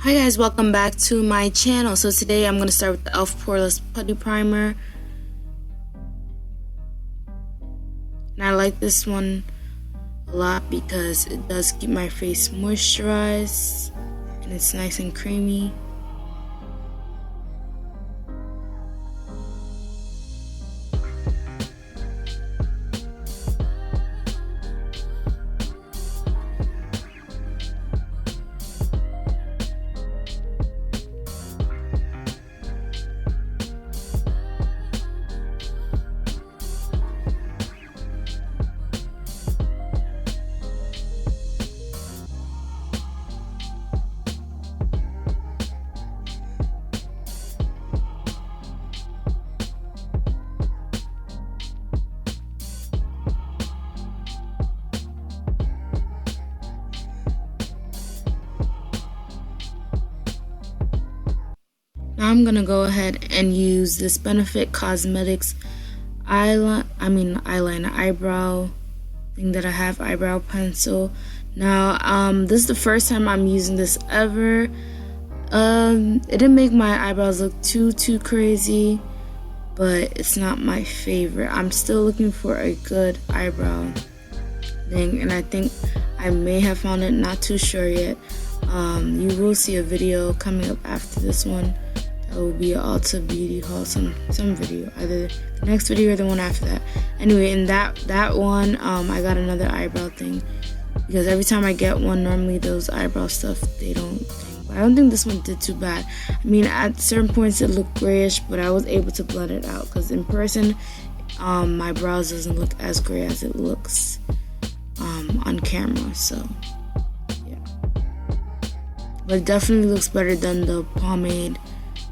Hi guys, welcome back to my channel. So today I'm going to start with the e.l.f. Poreless Putty Primer. And I like this one a lot because it does keep my face moisturized and it's nice and creamy. Now I'm gonna go ahead and use this Benefit Cosmetics eyeliner eyebrow thing that I have, eyebrow pencil. Now this is the first time I'm using this ever. It didn't make my eyebrows look too crazy, but it's not my favorite. I'm still looking for a good eyebrow thing, and I think I may have found it, not too sure yet. You will see a video coming up after this one. That will be an Ulta Beauty haul, some video, either the next video or the one after that. Anyway, in that one, I got another eyebrow thing because every time I get one, normally those eyebrow stuff, they don't thing. But I don't think this one did too bad. I mean, at certain points it looked grayish, but I was able to blend it out because in person, my brows doesn't look as gray as it looks on camera. So yeah, but it definitely looks better than the pomade.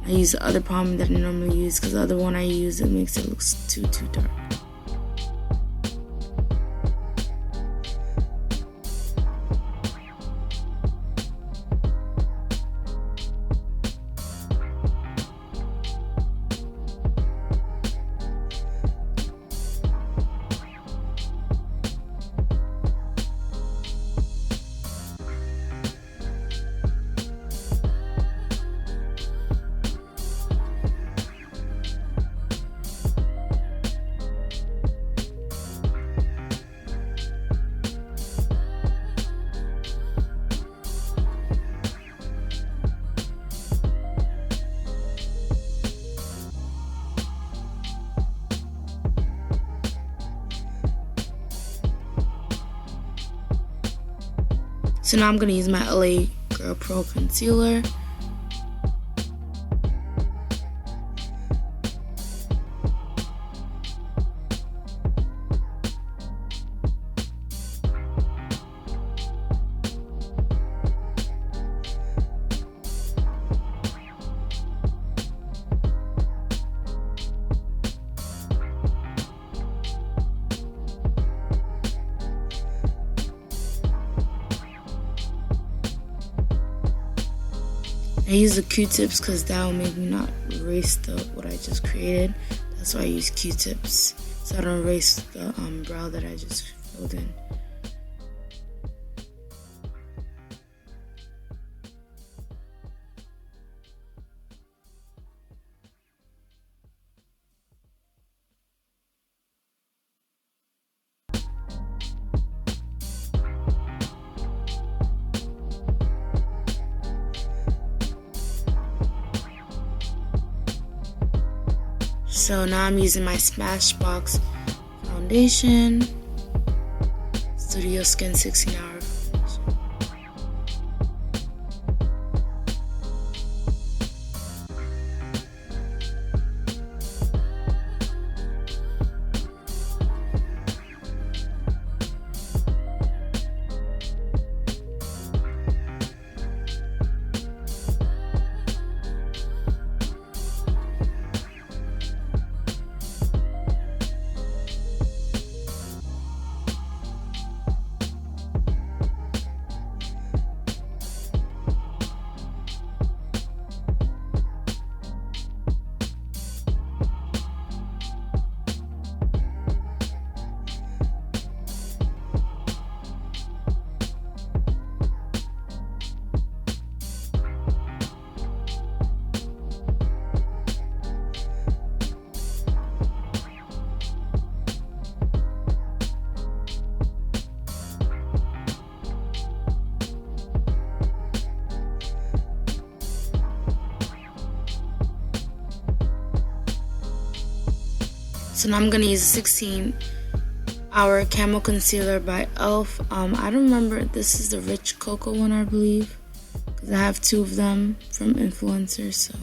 I use the other pomade that I normally use because the other one I use, it makes it look too dark. So now I'm going to use my LA Girl Pro Concealer. I use the Q-tips because that will make me not erase what I just created. That's why I use Q-tips, so I don't erase the brow that I just filled in. So now I'm using my Smashbox foundation, Studio Skin 16-hour foundation. So now I'm gonna use a 16-hour Camo Concealer by e.l.f. I don't remember, this is the Rich Cocoa one, I believe, because I have 2 of them from influencers, so.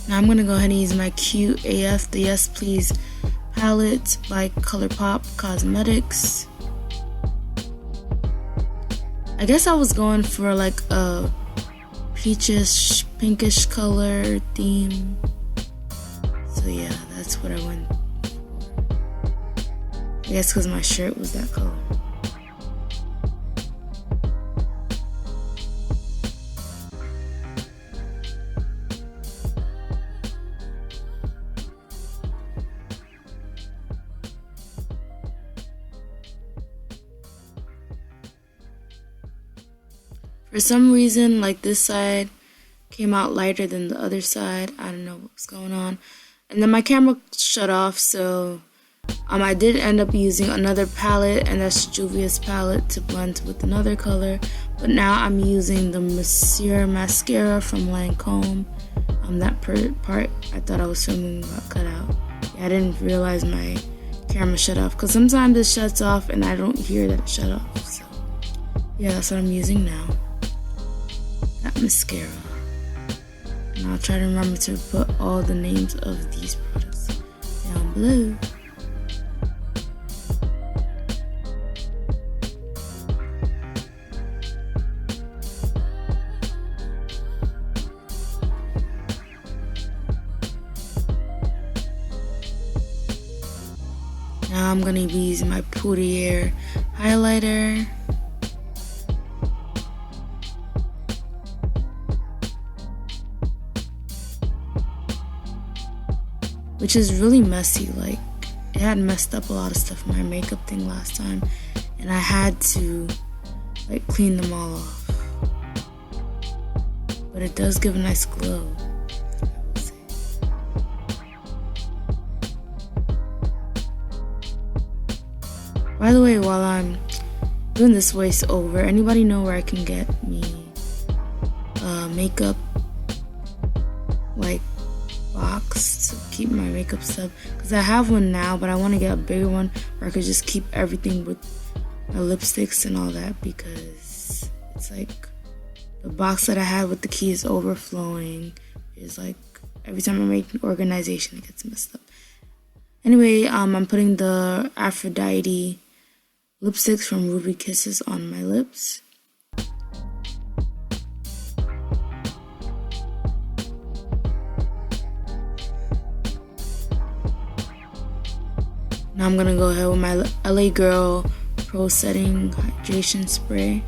Now I'm gonna go ahead and use my Cute AF, the Yes Please palette by Colourpop Cosmetics. I guess I was going for like a peachish, pinkish color theme. So yeah, that's what I went for. I guess because my shirt was that color. For some reason, like this side came out lighter than the other side. I don't know what was going on. And then my camera shut off, so I did end up using another palette, and that's Juvia's palette to blend with another color. But now I'm using the Monsieur mascara from Lancome. That part I thought I was filming got cut out. Yeah, I didn't realize my camera shut off, because sometimes it shuts off and I don't hear that it shut off. So yeah, that's what I'm using now. That mascara. And I'll try to remember to put all the names of these products down below. Now I'm gonna be using my Pudiaer Highlighter. Which is really messy. Like, it had messed up a lot of stuff in my makeup thing last time, and I had to like clean them all off. But it does give a nice glow, I will say. By the way, while I'm doing this voiceover, anybody know where I can get me makeup like box to keep my makeup stuff? Because I have one now, but I want to get a bigger one where I could just keep everything with my lipsticks and all that, because it's like the box that I had with the keys overflowing is like every time I make an organization it gets messed up. Anyway, I'm putting the Aphrodite lipsticks from Ruby Kisses on my lips. Now I'm gonna go ahead with my LA Girl Pro Setting Hydration Spray.